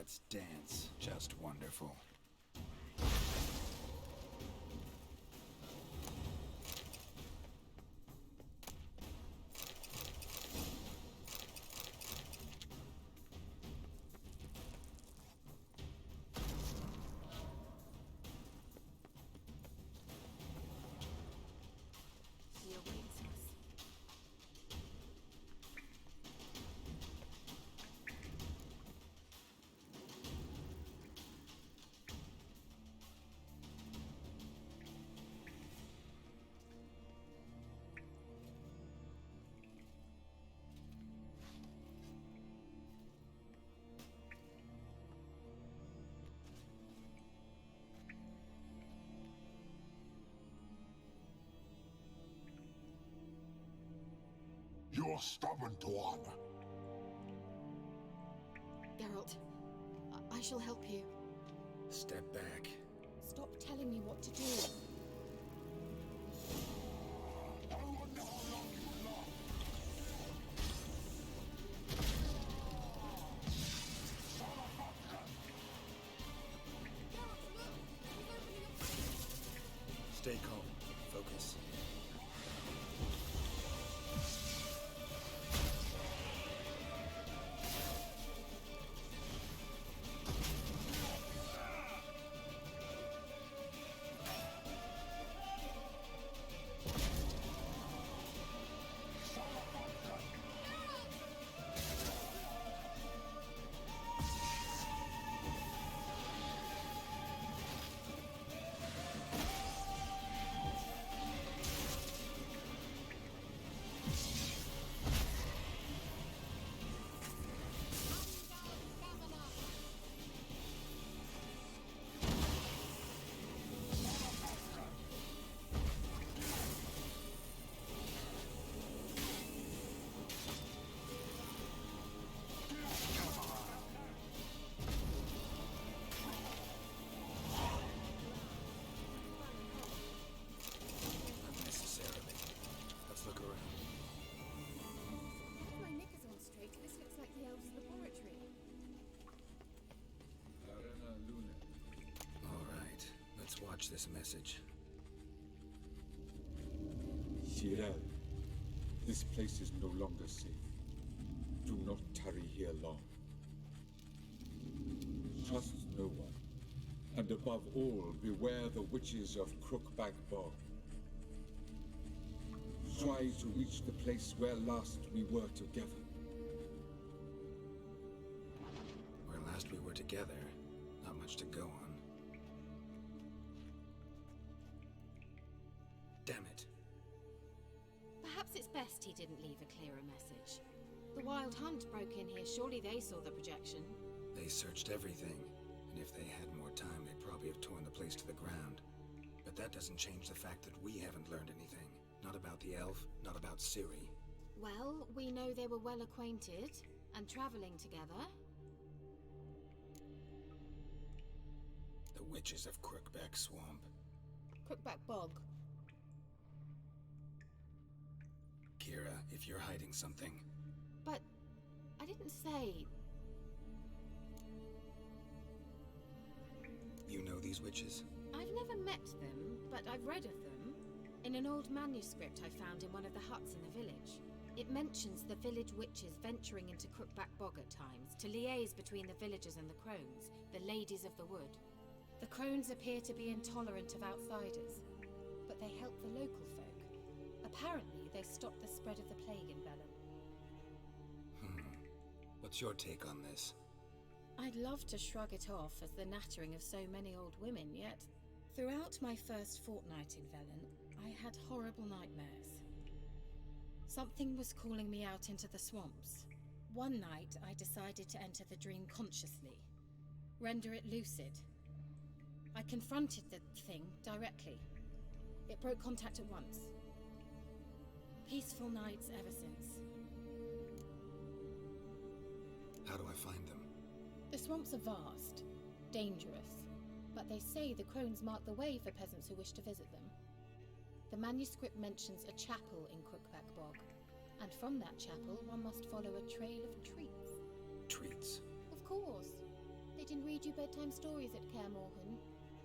Let's dance. Just wonderful. He awaits us. You're stubborn, Tuan. Geralt, I shall help you. Step back. Stop telling me what to do. I wonder how long you will last. Son of a gun! Geralt, look! He's opening a place! Stay calm. Focus. Unnecessarily. Let's look around. If my knickers on straight, this looks like the elves' laboratory. Arena Luna. All right. Let's watch this message. Shirel, this place is no longer safe. Do not tarry here long. Trust no one. And above all, beware the witches of Crookback Bog. Try to reach the place where last we were together. Where last we were together, not much to go on. Damn it. Perhaps it's best he didn't leave a clearer message. The Wild Hunt broke in here. Surely they saw the projection. They searched everything, and if they had more time, they'd probably have torn the place to the ground. But that doesn't change the fact that we haven't learned anything. Not about the elf, not about Ciri. Well, we know they were well acquainted and traveling together. The witches of Crookback Swamp. Crookback Bog. Kira, if you're hiding something... But I didn't say... You know these witches? I've never met them, but I've read of them. In an old manuscript I found in one of the huts in the village. It mentions the village witches venturing into Crookback Bog at times to liaise between the villagers and the crones, the ladies of the wood. The crones appear to be intolerant of outsiders, but they help the local folk. Apparently, they stopped the spread of the plague in Velen. What's your take on this? I'd love to shrug it off as the nattering of so many old women, yet throughout my first fortnight in Velen, I had horrible nightmares. Something was calling me out into the swamps. One night, I decided to enter the dream consciously, render it lucid. I confronted the thing directly. It broke contact at once. Peaceful nights ever since. How do I find them? The swamps are vast, dangerous, but they say the crones mark the way for peasants who wish to visit them. The manuscript mentions a chapel in Crookback Bog, and from that chapel one must follow a trail of treats. Treats. Of course. didn't read you bedtime stories at Kaer Morhen.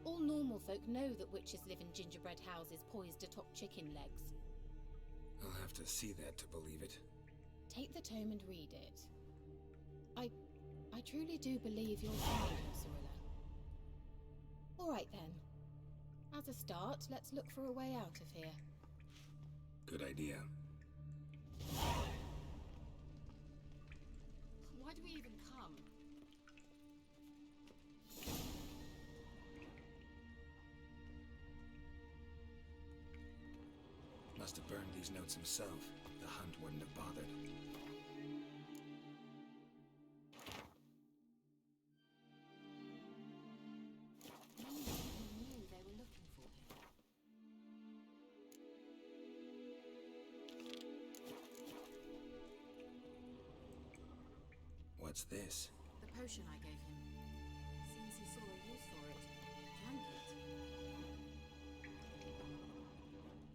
All normal folk know that witches live in gingerbread houses poised atop chicken legs. I'll have to see that to believe it. Take the tome and read it. I truly do believe you'll find her, Cirilla. All right then. As a start, let's look for a way out of here. Good idea. Why do we even come? Must have burned these notes himself. The hunt wouldn't have bothered. Maybe he knew they were looking for him. What's this? The potion I gave him. Seems he saw a use for it. Drank it.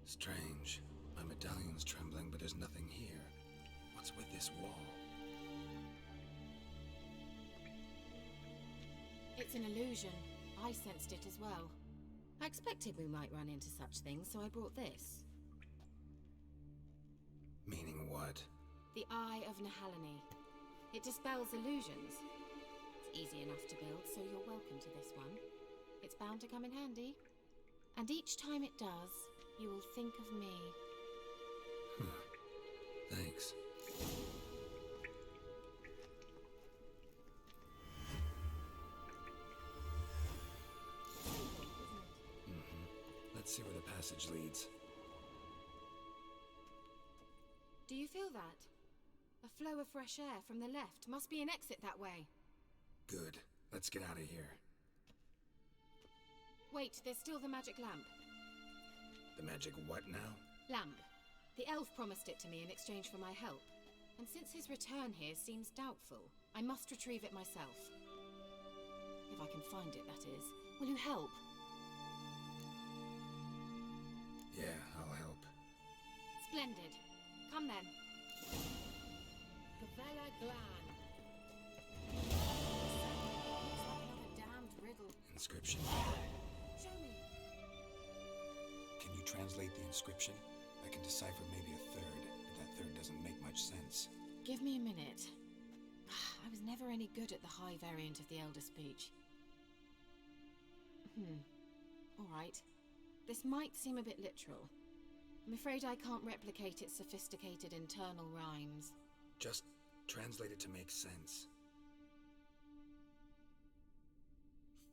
Strange. My medallion's trembling, but there's nothing here. What's with this wall? It's an illusion. I sensed it as well. I expected we might run into such things, so I brought this. Meaning what? The Eye of Nehaleni. It dispels illusions. It's easy enough to build, so you're welcome to this one. It's bound to come in handy. And each time it does, you will think of me. Thanks. Simple, isn't it? Let's see where the passage leads. Do you feel that? A flow of fresh air from the left. Must be an exit that way. Good. Let's get out of here. Wait, there's still the magic lamp. The magic what now? Lamp. The elf promised it to me in exchange for my help. And since his return here seems doubtful, I must retrieve it myself. If I can find it, that is. Will you help? Yeah, I'll help. Splendid. Come then. Gavella Glan. Looks like another damned riddle. Inscription. Show me. Can you translate the inscription? I can decipher maybe a third, but that third doesn't make much sense. Give me a minute. I was never any good at the high variant of the Elder Speech. All right. This might seem a bit literal. I'm afraid I can't replicate its sophisticated internal rhymes. Just translate it to make sense.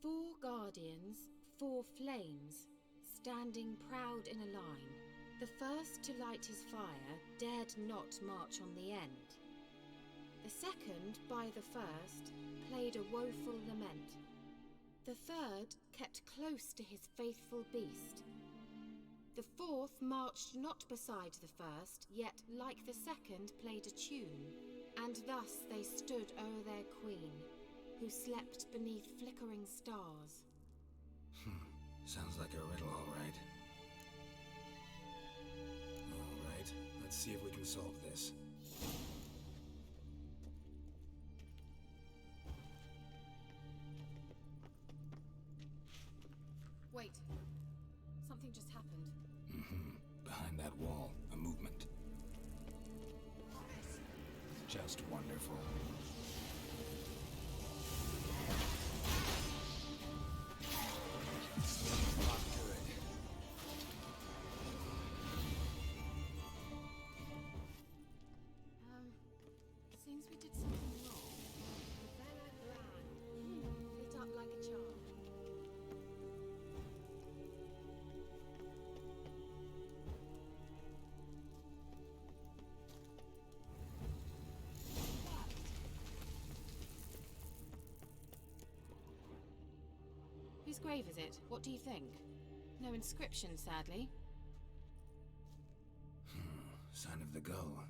4 guardians, 4 flames, standing proud in a line. The first to light his fire dared not march on the end. The second, by the first, played a woeful lament. The third kept close to his faithful beast. The fourth marched not beside the first, yet, like the second, played a tune. And thus they stood o'er their queen, who slept beneath flickering stars. Sounds like a riddle, all right. All right, let's see if we can solve this. Wait. Something just happened. Behind that wall, a movement. Just wonderful. Not good. Seems we did something wrong. Gavella Glan. Lit up like a charm. Whose grave is it? What do you think? No inscription, sadly. Sign of the gull.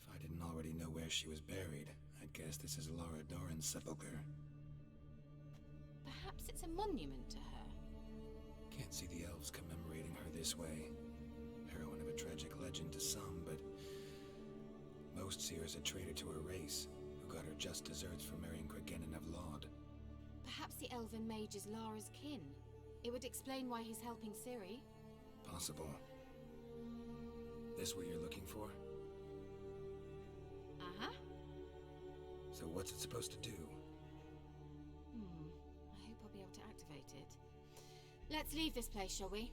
If I didn't already know where she was buried, I'd guess this is Lara Dorren's sepulcher. Perhaps it's a monument to her. Can't see the elves commemorating her this way. Heroine of a tragic legend to some, but most see her as a traitor to her race, who got her just deserts for marrying Cregennan of Laud. elven mage is Lara's kin. It would explain why he's helping Ciri. Possible. This what you're looking for? Uh-huh. So what's it supposed to do? I hope I'll be able to activate it. Let's leave this place, shall we?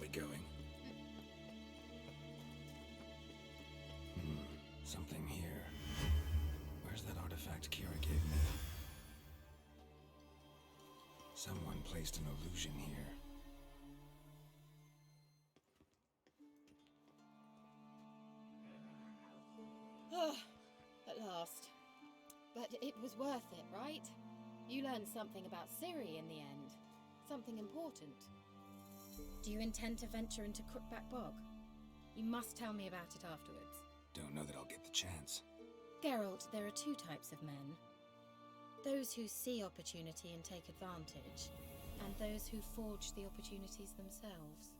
We going? Something here. Where's that artifact Kira gave me? Someone placed an illusion here. At last. But it was worth it, right? You learned something about Ciri in the end. Something important. Do you intend to venture into Crookback Bog? You must tell me about it afterwards. Don't know that I'll get the chance. Geralt, there are two types of men. Those who see opportunity and take advantage, and those who forge the opportunities themselves.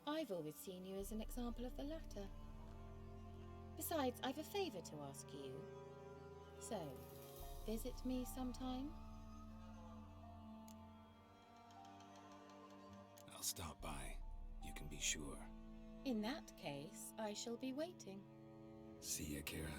I've always seen you as an example of the latter. Besides, I've a favor to ask you. So, visit me sometime? I'll stop by. You can be sure. In that case, I shall be waiting. See ya, Kira.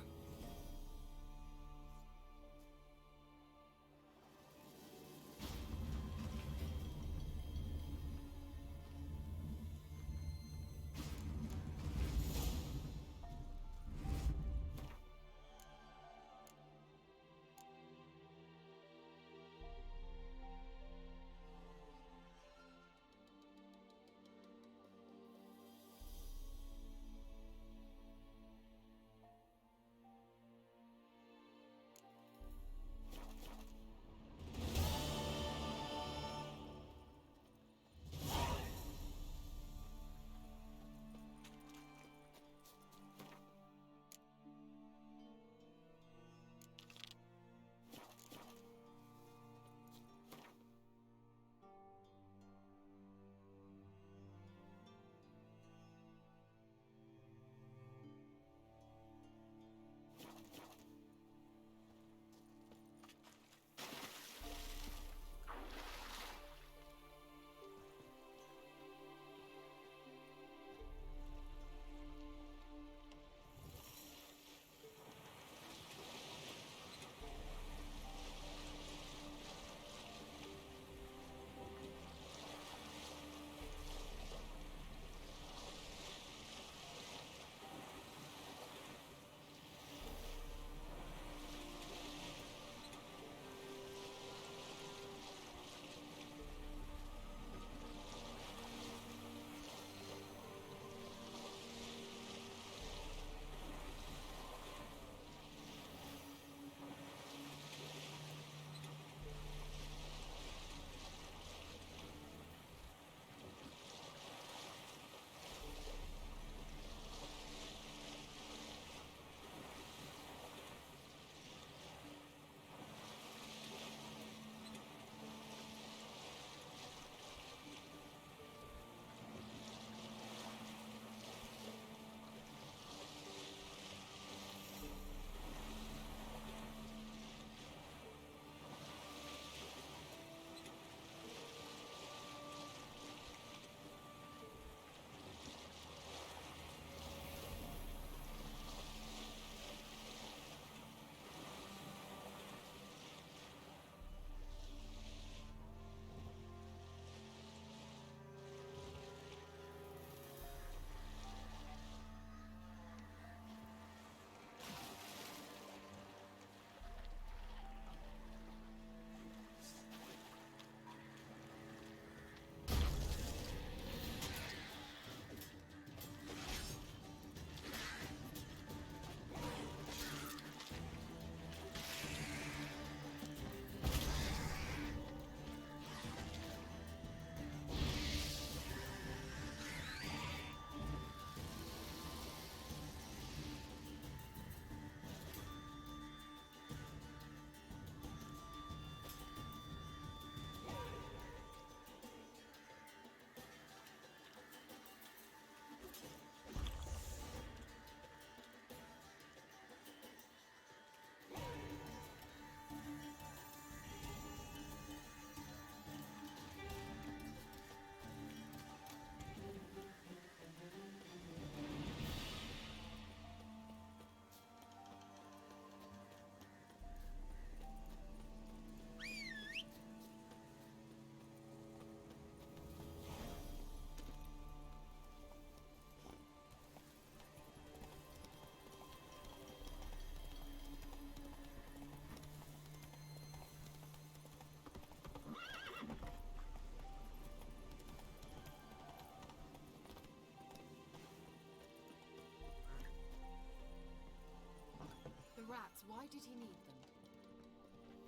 Why did he need them?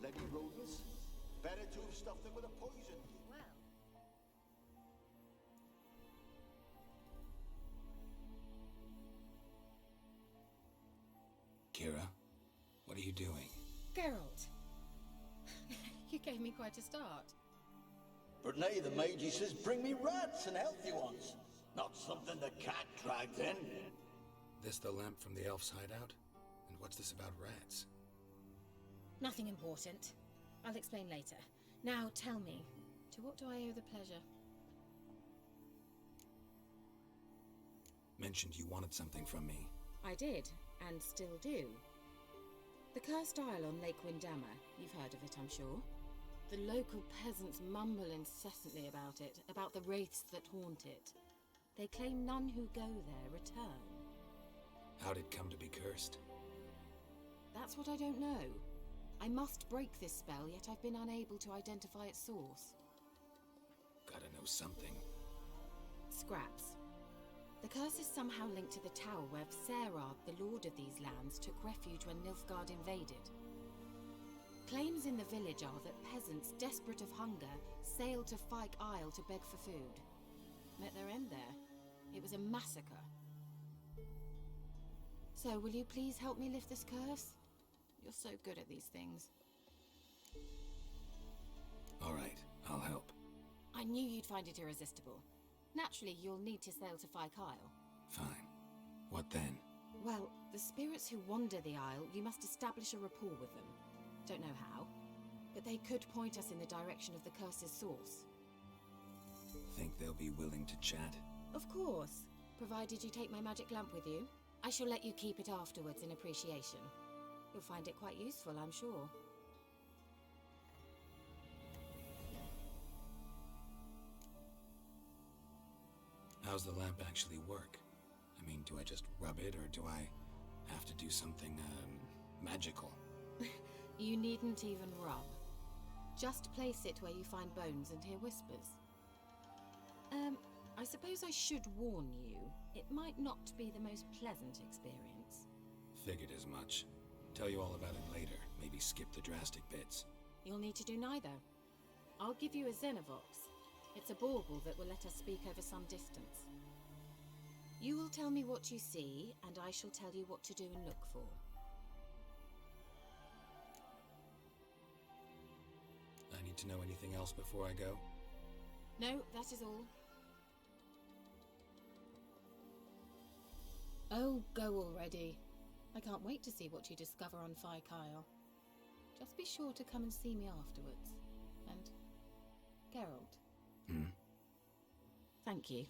Lady rodents? Better to have stuffed them with a poison. Well, Kira, what are you doing? Geralt. You gave me quite a start. But nay, the Magi says bring me rats and healthy ones. Not something the cat dragged in. This the lamp from the elf's hideout? And what's this about rats? Nothing important. I'll explain later. Now tell me, to what do I owe the pleasure? Mentioned you wanted something from me. I did, and still do. The Cursed Isle on Lake Windammer. You've heard of it, I'm sure. The local peasants mumble incessantly about it, about the wraiths that haunt it. They claim none who go there return. How'd it come to be cursed? That's what I don't know. I must break this spell, yet I've been unable to identify its source. Gotta know something. Scraps. The curse is somehow linked to the tower where Serad, the lord of these lands, took refuge when Nilfgaard invaded. Claims in the village are that peasants, desperate of hunger, sailed to Fyke Isle to beg for food. Met their end there. It was a massacre. So, will you please help me lift this curse? You're so good at these things. All right, I'll help. I knew you'd find it irresistible. Naturally, you'll need to sail to Fyke Isle. Fine. What then? Well, the spirits who wander the Isle, you must establish a rapport with them. Don't know how, but they could point us in the direction of the curse's source. Think they'll be willing to chat? Of course, provided you take my magic lamp with you. I shall let you keep it afterwards in appreciation. You'll find it quite useful, I'm sure. How's the lamp actually work? I mean, do I just rub it, or do I have to do something, magical? You needn't even rub. Just place it where you find bones and hear whispers. I suppose I should warn you, it might not be the most pleasant experience. Figured as much. Tell you all about it later. Maybe skip the drastic bits. You'll need to do neither. I'll give you a Xenovox. It's a bauble that will let us speak over some distance. You will tell me what you see, and I shall tell you what to do and look for. I need to know anything else before I go? No, that is all. Oh, go already. I can't wait to see what you discover on Fyke Isle. Just be sure to come and see me afterwards. And Geralt. Hmm? Thank you.